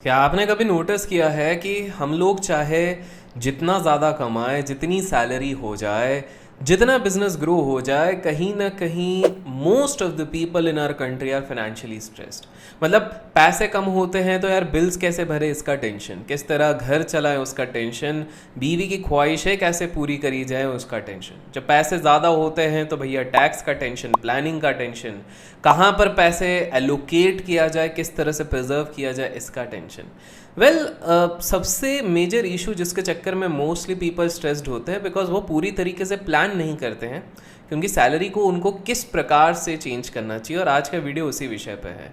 क्या आपने कभी नोटिस किया है कि हम लोग चाहे जितना ज़्यादा कमाएं, जितनी सैलरी हो जाए, जितना बिजनेस ग्रो हो जाए, कहीं ना कहीं most of the people in our country are financially stressed. मतलब पैसे कम होते हैं तो यार बिल्स कैसे भरे इसका टेंशन, किस तरह घर चलाएं उसका टेंशन, बीवी की ख्वाहिशें कैसे पूरी करी जाए उसका टेंशन। जब पैसे ज़्यादा होते हैं तो भैया टैक्स का टेंशन, प्लानिंग का टेंशन, कहाँ पर पैसे एलोकेट किया जाए, किस तरह से प्रिजर्व किया जाए इसका टेंशन। सबसे मेजर इशू जिसके चक्कर में मोस्टली पीपल स्ट्रेस्ड होते हैं बिकॉज वो पूरी तरीके से प्लान नहीं करते हैं कि उनकी सैलरी को उनको किस प्रकार से चेंज करना चाहिए। और आज का वीडियो उसी विषय पे है।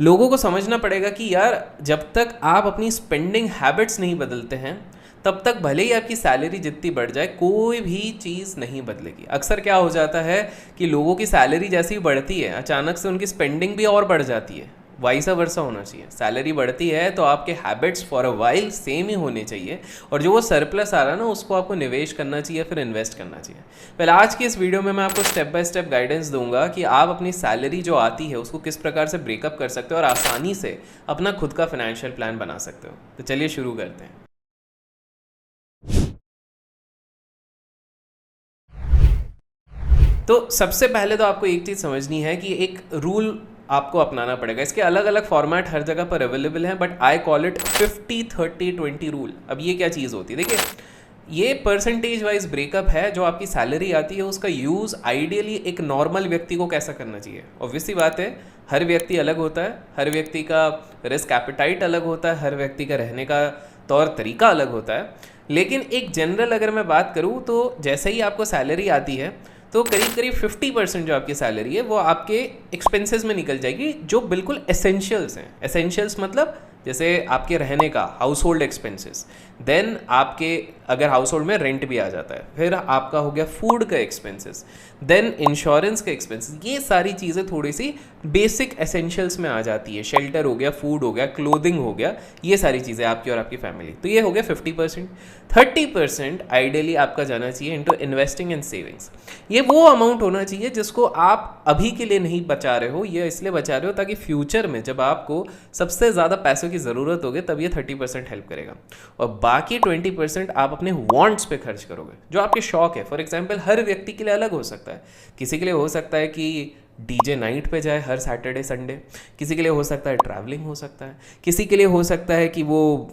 लोगों को समझना पड़ेगा कि यार जब तक आप अपनी स्पेंडिंग हैबिट्स नहीं बदलते हैं तब तक भले ही आपकी सैलरी जितनी बढ़ जाए कोई भी चीज़ नहीं बदलेगी। अक्सर क्या हो जाता है कि लोगों की सैलरी जैसी ही बढ़ती है अचानक से उनकी स्पेंडिंग भी और बढ़ जाती है। वाइसा वर्सा होना चाहिए। सैलरी बढ़ती है तो आपके habits for a while same ही होने चाहिए और जो वो सरप्लस आ रहा है ना उसको आपको निवेश करना चाहिए, फिर इन्वेस्ट करना चाहिए। पहले आज की इस वीडियो में मैं आपको स्टेप बाय स्टेप गाइडेंस दूंगा कि आप अपनी सैलरी जो आती है उसको किस प्रकार से ब्रेकअप कर सकते हो और आसानी से अपना खुद का फाइनेंशियल प्लान बना सकते हो। तो चलिए शुरू करते हैं। तो सबसे पहले तो आपको एक चीज़ समझनी है कि एक रूल आपको अपनाना पड़ेगा। इसके अलग अलग फॉर्मेट हर जगह पर अवेलेबल हैं but I call it 50-30-20 rule. अब ये क्या चीज़ होती है, देखिए ये परसेंटेज वाइज ब्रेकअप है। जो आपकी सैलरी आती है उसका यूज़ आइडियली एक नॉर्मल व्यक्ति को कैसा करना चाहिए। ऑब्वियसली बात है हर व्यक्ति अलग होता है, हर व्यक्ति का रिस्क एपेटाइट अलग होता है, हर व्यक्ति का रहने का तौर तरीका अलग होता है। लेकिन एक जनरल अगर मैं बात करूँ तो जैसे ही आपको सैलरी आती है तो करीब करीब 50% जो आपकी सैलरी है वो आपके एक्सपेंसेस में निकल जाएगी जो बिल्कुल एसेंशियल्स हैं। एसेंशियल्स मतलब जैसे आपके रहने का हाउस होल्ड एक्सपेंसेस, देन आपके अगर हाउस होल्ड में रेंट भी आ जाता है, फिर आपका हो गया फूड का एक्सपेंसेस, देन इंश्योरेंस का एक्सपेंसेस। ये सारी चीज़ें थोड़ी सी बेसिक एसेंशियल्स में आ जाती है। शेल्टर हो गया, फूड हो गया, क्लोथिंग हो गया, ये सारी चीज़ें आपकी और आपकी फैमिली। तो ये हो गया 50%। 30% आइडियली आपका जाना चाहिए इनटू इन्वेस्टिंग एंड सेविंग्स। ये वो अमाउंट होना चाहिए जिसको आप अभी के लिए नहीं बचा रहे हो, ये इसलिए बचा रहे हो ताकि फ्यूचर में जब आपको सबसे ज़्यादा पैसों की ज़रूरत होगी तब ये 30% हेल्प करेगा। और बाकी 20% आप अपने वांट्स पे खर्च करोगे, जो आपके शौक है। फॉर एग्जांपल हर व्यक्ति के लिए अलग हो सकता है। किसी के लिए हो सकता है कि डीजे नाइट पे जाए हर सैटरडे संडे, किसी के लिए हो सकता है ट्रैवलिंग हो सकता है, किसी के लिए हो सकता है कि वो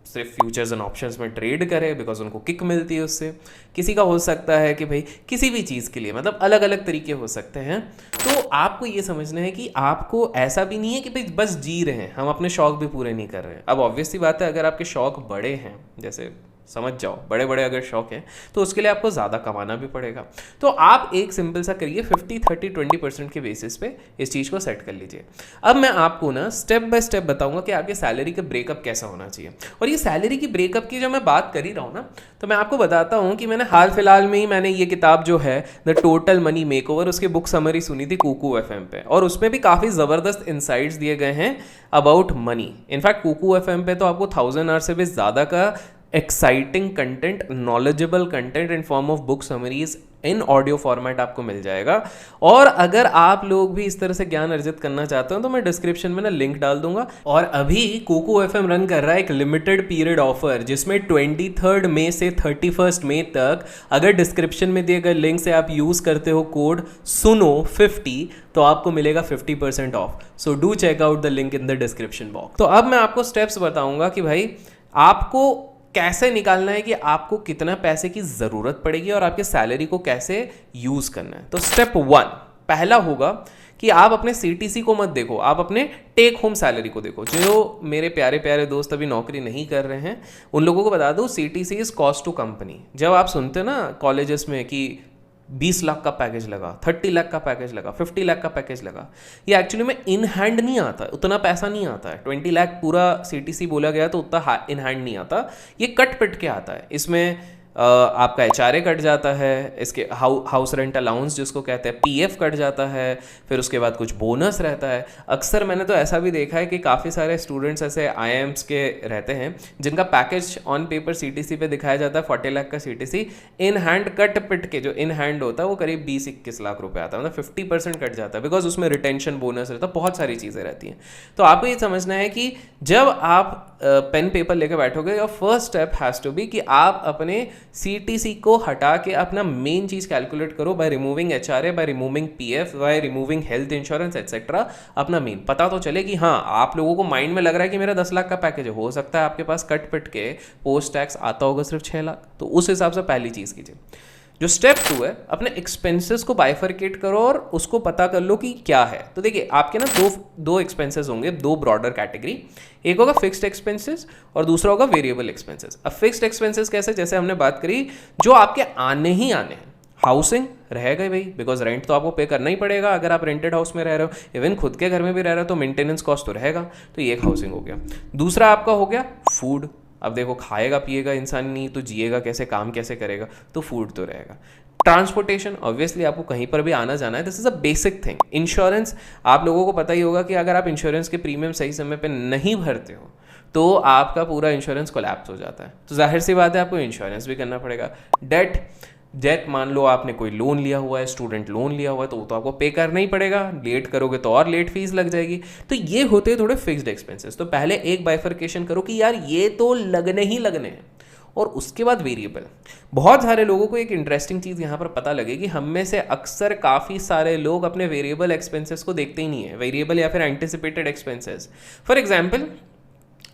सिर्फ फ्यूचर्स एंड ऑप्शंस में ट्रेड करे बिकॉज उनको किक मिलती है उससे, किसी का हो सकता है कि भाई किसी भी चीज़ के लिए, मतलब अलग अलग तरीके हो सकते हैं। तो आपको ये समझना है कि आपको ऐसा भी नहीं है कि भाई बस जी रहे हैं, हम अपने शौक भी पूरे नहीं कर रहे हैं। अब ऑब्वियसली बात है अगर आपके शौक बड़े हैं, जैसे समझ जाओ बड़े बड़े अगर शौक हैं तो उसके लिए आपको ज़्यादा कमाना भी पड़ेगा। तो आप एक सिंपल सा करिए 50-30-20% के बेसिस पे इस चीज़ को सेट कर लीजिए। अब मैं आपको ना स्टेप बाय स्टेप बताऊंगा कि आपके सैलरी का ब्रेकअप कैसा होना चाहिए। और ये सैलरी की ब्रेकअप की जो मैं बात कर ही रहा हूँ ना, तो मैं आपको बताता हूँ कि मैंने हाल फिलहाल में ही मैंने ये किताब जो है द टोटल मनी मेकओवर, उसकी बुक समरी सुनी थी कुकू एफएम पे, और उसमें भी काफ़ी ज़बरदस्त इंसाइट्स दिए गए हैं about money. In fact Kuku FM पे तो आपको 1000 आवर से भी ज़्यादा का exciting content, knowledgeable content in form of book summaries in audio format आपको मिल जाएगा। और अगर आप लोग भी इस तरह से ज्ञान अर्जित करना चाहते हो तो मैं डिस्क्रिप्शन में ना लिंक डाल दूंगा। और अभी कोको एफएम रन कर रहा है एक लिमिटेड पीरियड ऑफर जिसमें 23 मई से 31 मई तक अगर डिस्क्रिप्शन में दिए गए लिंक से आप यूज़ करते हो कोड सुनो50 तो आपको मिलेगा 50% off. So do check out the link in the description box. तो अब मैं आपको स्टेप्स बताऊंगा कि भाई आपको कैसे निकालना है कि आपको कितना पैसे की ज़रूरत पड़ेगी और आपके सैलरी को कैसे यूज़ करना है। तो स्टेप 1 पहला होगा कि आप अपने सीटीसी को मत देखो, आप अपने टेक होम सैलरी को देखो। जो मेरे प्यारे प्यारे दोस्त अभी नौकरी नहीं कर रहे हैं उन लोगों को बता दो CTC is cost to company. जब आप सुनते हो ना कॉलेजेस में कि 20 लाख का पैकेज लगा, 30 लाख का पैकेज लगा, 50 लाख का पैकेज लगा, ये एक्चुअली में इन हैंड नहीं आता है, उतना पैसा नहीं आता है। 20 लाख पूरा सीटीसी बोला गया तो उतना इन हैंड नहीं आता, ये कट पिट के आता है। इसमें आपका HRA कट जाता है, इसके हाउस रेंट अलाउंस जिसको कहते हैं, PF कट जाता है, फिर उसके बाद कुछ बोनस रहता है। अक्सर मैंने तो ऐसा भी देखा है कि काफ़ी सारे स्टूडेंट्स ऐसे IIMs के रहते हैं जिनका पैकेज ऑन पेपर CTC पे दिखाया जाता है 40 लाख का CTC, इन हैंड कट पिट के जो इन हैंड होता है वो करीब 20-21 लाख रुपए आता है, मतलब 50% कट जाता है, बिकॉज उसमें रिटेंशन बोनस रहता है, बहुत सारी चीज़ें रहती हैं। तो आपको ये समझना है कि जब आप पेन पेपर लेकर बैठोगे, your first step has to be कि आप अपने CTC को हटा के अपना मेन चीज़ कैलकुलेट करो by removing HRA, by removing PF, by removing health insurance etcetera. अपना मेन पता तो चले कि हाँ, आप लोगों को माइंड में लग रहा है कि मेरा 10 लाख का पैकेज है, हो सकता है आपके पास कट पिट के पोस्ट टैक्स आता होगा सिर्फ 6 लाख। तो उस हिसाब से पहली चीज़ कीजिए। जो स्टेप 2 है, अपने एक्सपेंसेस को बाइफरकेट करो और उसको पता कर लो कि क्या है। तो देखिए आपके ना दो एक्सपेंसेस होंगे, दो ब्रॉडर कैटेगरी। एक होगा फिक्स्ड एक्सपेंसेस और दूसरा होगा वेरिएबल एक्सपेंसेस। अब फिक्स्ड एक्सपेंसेस कैसे, जैसे हमने बात करी, जो आपके आने ही आने हैं। हाउसिंग रहेगा भाई, बिकॉज रेंट तो आपको पे करना ही पड़ेगा अगर आप रेंटेड हाउस में रह रहे हो। इवन खुद के घर में भी रह रहे हो तो मेंटेनेंस कॉस्ट तो रहेगा। तो ये एक हाउसिंग हो गया। दूसरा आपका हो गया फूड। अब देखो, खाएगा पिएगा इंसान नहीं तो जिएगा कैसे, काम कैसे करेगा, तो फूड तो रहेगा। ट्रांसपोर्टेशन, ऑब्वियसली आपको कहीं पर भी आना जाना है, this is a basic thing. Insurance, आप लोगों को पता ही होगा कि अगर आप इंश्योरेंस के प्रीमियम सही समय पे नहीं भरते हो तो आपका पूरा इंश्योरेंस कोलैप्स हो जाता है। तो जाहिर सी बात है आपको इंश्योरेंस भी करना पड़ेगा। डेट मान लो आपने कोई लोन लिया हुआ है, स्टूडेंट लोन लिया हुआ है, तो वो तो आपको पे करना ही पड़ेगा। लेट करोगे तो और लेट फीस लग जाएगी। तो ये होते हैं थोड़े फिक्स्ड एक्सपेंसेस। तो पहले एक बाइफरकेशन करो कि यार ये तो लगने ही लगने हैं, और उसके बाद वेरिएबल। बहुत सारे लोगों को एक इंटरेस्टिंग चीज़ यहाँ पर पता लगेगी, हम में से अक्सर काफ़ी सारे लोग अपने वेरिएबल एक्सपेंसेस को देखते ही नहीं है, वेरिएबल या फिर एंटिसिपेटेड एक्सपेंसेस। फॉर एग्जाम्पल,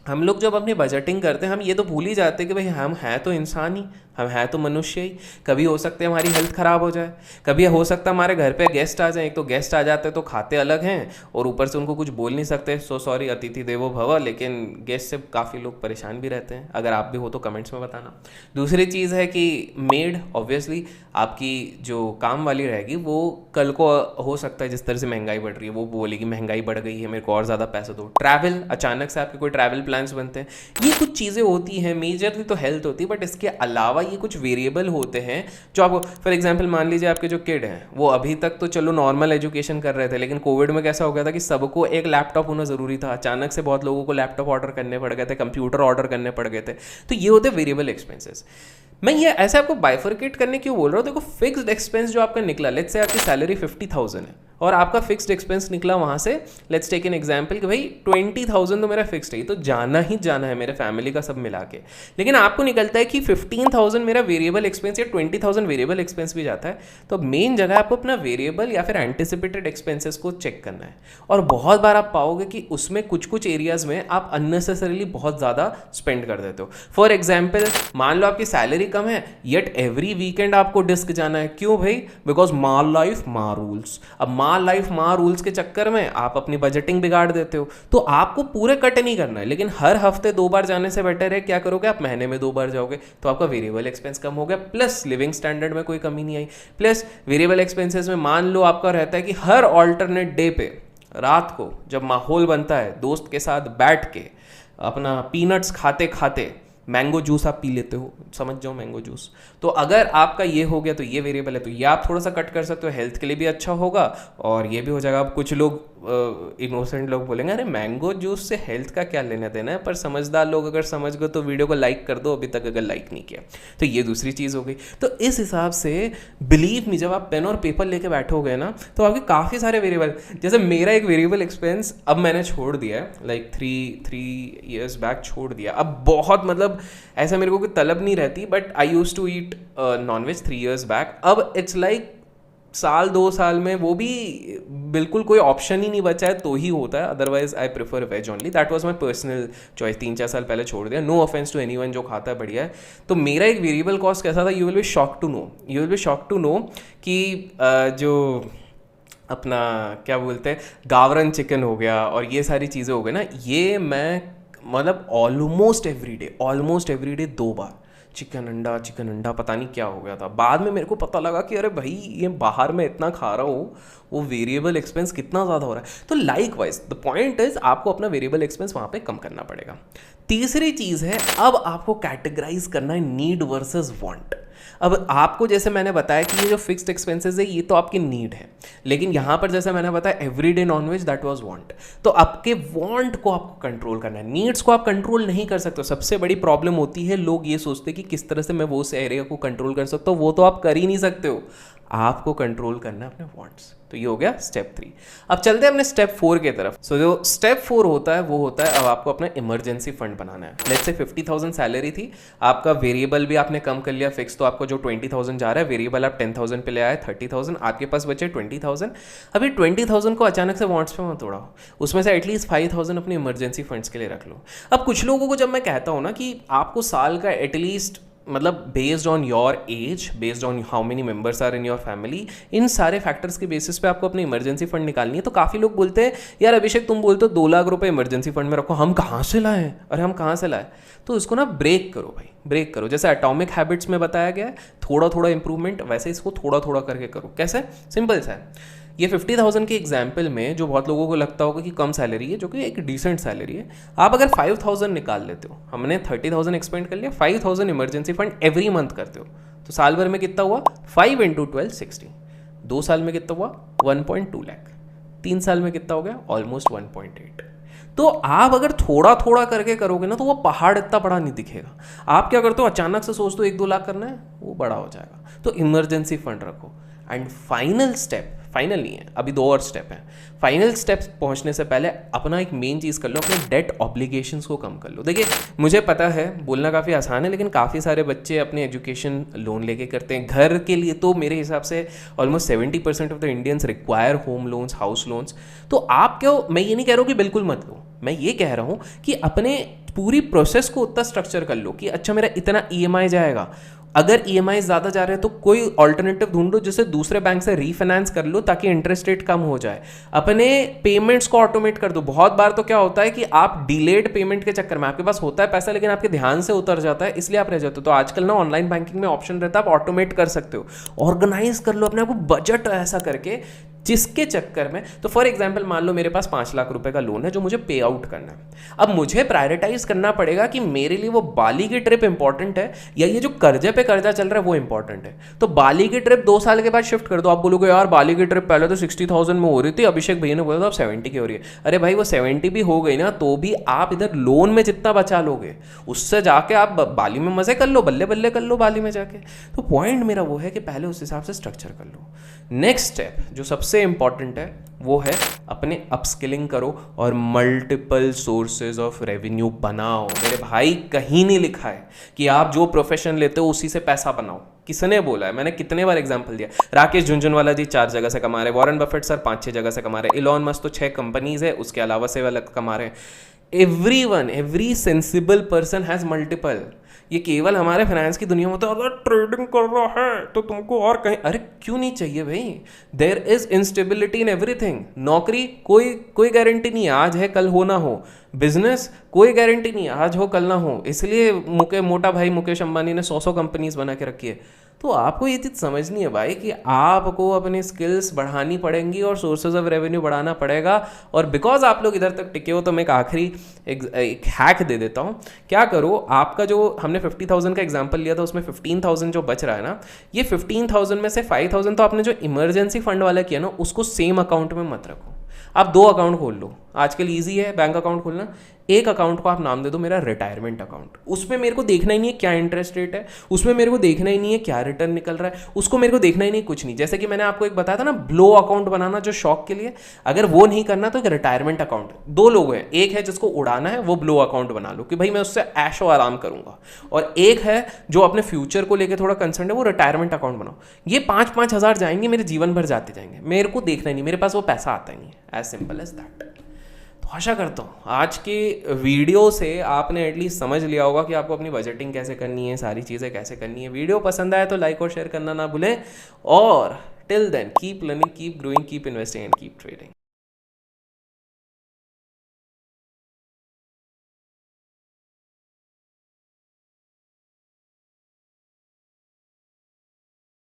हम लोग जब अपनी बजटिंग करते हैं हम ये तो भूल ही जाते हैं कि भाई हम हैं तो इंसान ही, हम हैं तो मनुष्य ही। कभी हो सकता है हमारी हेल्थ ख़राब हो जाए, कभी हो सकता है हमारे घर पे गेस्ट आ जाए। एक तो गेस्ट आ जाते हैं तो खाते अलग हैं और ऊपर से उनको कुछ बोल नहीं सकते, सो सॉरी अतिथि देवो भव, लेकिन गेस्ट से काफ़ी लोग परेशान भी रहते हैं। अगर आप भी हो तो कमेंट्स में बताना। दूसरी चीज़ है कि मेड, ऑब्वियसली आपकी जो काम वाली रहेगी वो कल को हो सकता है जिस तरह से महंगाई बढ़ रही है वो बोलेगी महंगाई बढ़ गई है, मेरे को और ज़्यादा पैसे दो। ट्रैवल, अचानक से आपके कोई ट्रैवल प्लान्स बनते हैं, ये कुछ चीज़ें होती हैं। मेजरली तो हेल्थ होती है, बट इसके अलावा ये कुछ वेरिएबल होते हैं जो आपको, फॉर एग्जांपल मान लीजिए आपके जो किड हैं वो अभी तक तो चलो नॉर्मल एजुकेशन कर रहे थे, लेकिन कोविड में कैसा हो गया था कि सबको एक लैपटॉप होना ज़रूरी था। अचानक से बहुत लोगों को लैपटॉप ऑर्डर करने पड़ गए थे, कंप्यूटर ऑर्डर करने पड़ गए थे। तो ये होते हैं वेरिएबल एक्सपेंसेस। मैं ये ऐसे आपको बाइफरकेट करने क्यों बोल रहा हूँ, देखो फिक्स्ड एक्सपेंस जो आपका निकला, लेट्स से आपकी सैलरी 50,000 है और आपका फिक्स्ड एक्सपेंस निकला वहाँ से, लेट्स टेक एन एग्जांपल कि भाई 20,000 तो मेरा फिक्स्ड है, तो जाना ही जाना है मेरे फैमिली का सब मिला के। लेकिन आपको निकलता है कि 15,000 मेरा वेरिएबल एक्सपेंस या 20,000 वेरिएबल एक्सपेंस भी जाता है। तो मेन जगह आपको अपना वेरिएबल या फिर एंटिसिपेटेड एक्सपेंसेस को चेक करना है। और बहुत बार आप पाओगे कि उसमें कुछ कुछ एरियाज में आप अननेसेसरीली बहुत ज़्यादा स्पेंड कर देते हो। फॉर एग्जाम्पल, मान लो आपकी सैलरी कम है, येट एवरी वीकेंड आपको डिस्क जाना है। क्यों भाई? बिकॉज मार लाइफ मार रूल्स। अब मार लाइफ मार रूल्स के चक्कर में आप अपनी बजटिंग बिगाड़ देते हो। तो आपको पूरे कट नहीं करना है, लेकिन हर हफ्ते 2 बार जाने से बेटर है क्या करोगे, आप महीने में 2 बार जाओगे, तो आपका वेरिएबल एक्सपेंस कम हो गया, प्लस लिविंग स्टैंडर्ड में कोई कमी नहीं आई। प्लस वेरिएबल एक्सपेंसेस में मान लो आपका रहता है कि हर ऑल्टरनेट डे पे रात को जब माहौल बनता है, दोस्त के साथ बैठ के अपना पीनट्स खाते खाते मैंगो जूस आप पी लेते हो, समझ जाओ मैंगो जूस। तो अगर आपका ये हो गया तो ये वेरिएबल है, तो ये आप थोड़ा सा कट कर सकते हो, हेल्थ के लिए भी अच्छा होगा और ये भी हो जाएगा। अब कुछ लोग इनोसेंट लोग बोलेंगे अरे मैंगो जूस से हेल्थ का क्या लेना देना है, पर समझदार लोग अगर समझ गए तो वीडियो को लाइक कर दो अभी तक अगर लाइक नहीं किया। तो ये दूसरी चीज़ हो गई। तो इस हिसाब से बिलीव मी, जब आप पेन और पेपर लेके बैठोगे ना तो आपके काफ़ी सारे वेरिएबल, जैसे मेरा एक वेरिएबल एक्सपेंस अब मैंने छोड़ दिया है, लाइक 3 years बैक छोड़ दिया। अब बहुत मतलब ऐसा मेरे को कोई तलब नहीं रहती, but I use to eat nonveg 3 years back. अब इट्स लाइक साल 2 साल में वो भी बिल्कुल कोई ऑप्शन ही नहीं बचा है तो ही होता है, otherwise I prefer veg only. That was my personal choice. 3-4 साल पहले छोड़ दिया। नो ऑफेंस टू एनीवन जो खाता है, बढ़िया है। तो मेरा एक वेरिएबल कॉस्ट कैसा था, you will be shock to know कि जो अपना क्या बोलते हैं गावरन चिकन हो गया और ये सारी चीज़ें हो गई ना, ये मैं मतलब ऑलमोस्ट एवरी डे 2 बार चिकन अंडा पता नहीं क्या हो गया था। बाद में मेरे को पता लगा कि अरे भाई ये बाहर में इतना खा रहा हूँ, वो वेरिएबल एक्सपेंस कितना ज़्यादा हो रहा है। तो like wise the point is आपको अपना वेरिएबल एक्सपेंस वहाँ पे कम करना पड़ेगा। तीसरी चीज़ है, अब आपको कैटेगराइज करना है नीड वर्सेस वांट। अब आपको जैसे मैंने बताया कि ये जो फिक्स्ड एक्सपेंसेस है ये तो आपकी नीड है, लेकिन यहाँ पर जैसे मैंने बताया everyday nonveg that was want. तो आपके वांट को आपको कंट्रोल करना है, नीड्स को आप कंट्रोल नहीं कर सकते। सबसे बड़ी प्रॉब्लम होती है, लोग ये सोचते हैं कि किस तरह से मैं वो एरिया को कंट्रोल कर सकता हूँ, वो तो आप कर ही नहीं सकते हो। आपको कंट्रोल करना है अपने वांट्स। तो ये हो गया स्टेप 3। अब चलते हैं अपने स्टेप 4 की तरफ। सो जो स्टेप 4 होता है वो होता है अब आपको अपना इमरजेंसी फंड बनाना है। लेट्स से 50,000 सैलरी थी, आपका वेरिएबल भी आपने कम कर लिया, फिक्स तो आपको जो 20,000 जा रहा है, वेरिएबल आप 10,000 पे ले आए, 30,000 आपके पास बचे 20,000। अभी 20,000 को अचानक से वांट्स पे मत उड़ाओ, उसमें से एटलीस्ट 5,000 अपने इमरजेंसी फंड्स के लिए रख लो। अब कुछ लोगों को जब मैं कहता हूँ ना कि आपको साल का एटलीस्ट, मतलब based on your age, based on how many members are in your family, इन सारे फैक्टर्स के बेसिस पे आपको अपनी इमरजेंसी फंड निकालनी है। तो काफ़ी लोग बोलते हैं यार अभिषेक तुम बोलते हो 2 लाख रुपए इमरजेंसी फंड में रखो, हम कहाँ से लाएं, अरे हम कहाँ से लाएं। तो इसको ना ब्रेक करो भाई, ब्रेक करो। जैसे एटॉमिक हैबिट्स में बताया गया है, थोड़ा थोड़ा इंप्रूवमेंट, वैसे इसको थोड़ा थोड़ा करके करो। कैसे? सिंपल सा है। ये 50,000 के एग्जाम्पल में जो बहुत लोगों को लगता होगा कि कम सैलरी है, जो कि एक डिसेंट सैलरी है, आप अगर 5,000 निकाल लेते हो, हमने 30,000 एक्सपेंड कर लिया, 5,000 इमरजेंसी फंड एवरी मंथ करते हो, तो साल भर में कितना हुआ? 5 × 12 60। 2 साल में कितना हुआ? 1.2 लाख। 3 साल में कितना हो गया? ऑलमोस्ट 1.8। तो आप अगर थोड़ा थोड़ा करके करोगे ना तो वो पहाड़ इतना बड़ा नहीं दिखेगा। आप क्या करते हो, अचानक से सोचते हो 1-2 लाख करना है, वो बड़ा हो जाएगा। तो इमरजेंसी फंड रखो। एंड फाइनल स्टेप, फाइनल नहीं है, अभी 2 और स्टेप हैं। फाइनल स्टेप्स पहुंचने से पहले अपना एक मेन चीज़ कर लो, अपने डेट ऑब्लिगेशंस को कम कर लो। देखिए मुझे पता है बोलना काफ़ी आसान है, लेकिन काफ़ी सारे बच्चे अपने एजुकेशन लोन लेके करते हैं। घर के लिए तो मेरे हिसाब से almost 70% of the Indians require home loans, house loans. तो आप क्यों, मैं ये नहीं कह रहा हूँ कि बिल्कुल मत लो, मैं ये कह रहा हूँ कि अपने पूरी प्रोसेस को उतना स्ट्रक्चर कर लो कि अच्छा मेरा इतना EMI जाएगा। अगर EMI ज़्यादा जा रहे हैं तो कोई ऑल्टरनेटिव ढूंढ लो, जिसे दूसरे बैंक से रीफाइनेंस कर लो ताकि इंटरेस्ट रेट कम हो जाए। अपने पेमेंट्स को ऑटोमेट कर दो। बहुत बार तो क्या होता है कि आप डिलेड पेमेंट के चक्कर में, आपके पास होता है पैसा लेकिन आपके ध्यान से उतर जाता है, इसलिए आप रह जाते हो। तो आजकल ना ऑनलाइन बैंकिंग में ऑप्शन रहता है, आप ऑटोमेट कर सकते हो। ऑर्गेनाइज कर लो अपने आप को, बजट ऐसा करके जिसके चक्कर में, तो फॉर एग्जांपल मान लो मेरे पास 5 लाख रुपए का लोन है जो मुझे पे आउट करना है। अब मुझे प्रायोरिटाइज करना पड़ेगा कि मेरे लिए वो बाली की ट्रिप इंपॉर्टेंट है या ये जो कर्जे पे कर्जा चल रहा है वो इंपॉर्टेंट है। तो बाली की ट्रिप 2 साल के बाद शिफ्ट कर दो। आप बोलोगे यार बाली की ट्रिप पहले तो 60,000 में हो रही थी, अभिषेक भैया ने बोला था अब 70 की हो रही है। अरे भाई वो 70 भी हो गई ना तो भी आप इधर लोन में जितना बचा लोगे उससे जाके आप बाली में मजे कर लो, बल्ले बल्ले कर लो बाली में जाके। तो पॉइंट मेरा वो है कि पहले उस हिसाब से स्ट्रक्चर कर लो। नेक्स्ट स्टेप जो सबसे इंपॉर्टेंट है वो है अपने अपस्किलिंग करो और मल्टीपल सोर्सेज ऑफ रेवेन्यू बनाओ। मेरे भाई कहीं नहीं लिखा है कि आप जो प्रोफेशन लेते हो उसी से पैसा बनाओ। किसने बोला है? मैंने कितने बार एग्जांपल दिया। राकेश झुंझुनवाला जी 4 जगह से कमा रहे, वॉरेन बफेट सर 5-6 जगह से कमा रहे, इलॉन मस्क तो 6 कंपनीज है, उसके अलावा से अलग कमा रहे हैं। Everyone, every sensible person has multiple. ये केवल हमारे फाइनेंस की दुनिया में तो अगर ट्रेडिंग कर रहा है तो तुमको और कहीं, अरे क्यों नहीं चाहिए भाई? There is instability in everything. नौकरी कोई गारंटी नहीं है, आज है कल हो ना हो। बिजनेस कोई गारंटी नहीं है, आज हो कल ना हो। इसलिए मोटा भाई मुकेश अंबानी ने 100 कंपनीज बना के रखी है। तो आपको ये चीज़ समझनी है भाई कि आपको अपनी स्किल्स बढ़ानी पड़ेंगी और सोर्सेज ऑफ रेवेन्यू बढ़ाना पड़ेगा। और बिकॉज आप लोग इधर तक टिके हो तो मैं एक आखिरी एक हैक दे देता हूँ। क्या करो, आपका जो हमने 50,000 का एग्जांपल लिया था उसमें 15,000 जो बच रहा है ना, ये 15,000 में से 5,000 तो आपने जो इमरजेंसी फंड वाला किया ना उसको सेम अकाउंट में मत रखो। आप 2 अकाउंट खोल लो। आजकल ईजी है बैंक अकाउंट खोलना। एक अकाउंट को आप नाम दे दो मेरा रिटायरमेंट अकाउंट। उसमें मेरे को देखना ही नहीं है क्या इंटरेस्ट रेट है, उसमें मेरे को देखना ही नहीं है क्या रिटर्न निकल रहा है, उसको मेरे को देखना ही नहीं कुछ नहीं। जैसे कि मैंने आपको एक बताया था ना ब्लो अकाउंट बनाना जो शौक के लिए, अगर वो नहीं करना तो एक रिटायरमेंट अकाउंट। 2 लोग हैं, एक है जिसको उड़ाना है वो ब्लो अकाउंट बना लो कि भाई मैं उससे ऐशो आराम करूंगा, और एक है जो अपने फ्यूचर को लेकर थोड़ा कंसर्न है वो रिटायरमेंट अकाउंट बनाओ। ये 5-5 हज़ार जाएंगे मेरे जीवन भर जाते जाएंगे, मेरे को देखना ही नहीं, मेरे पास वो पैसा आता ही नहीं है। As simple as that. तो आशा करता हूँ आज के वीडियो से आपने एटलीस्ट समझ लिया होगा कि आपको अपनी बजटिंग कैसे करनी है, सारी चीज़ें कैसे करनी है। वीडियो पसंद आए तो लाइक और शेयर करना ना भूलें, और till then keep learning, keep growing, keep investing and keep trading.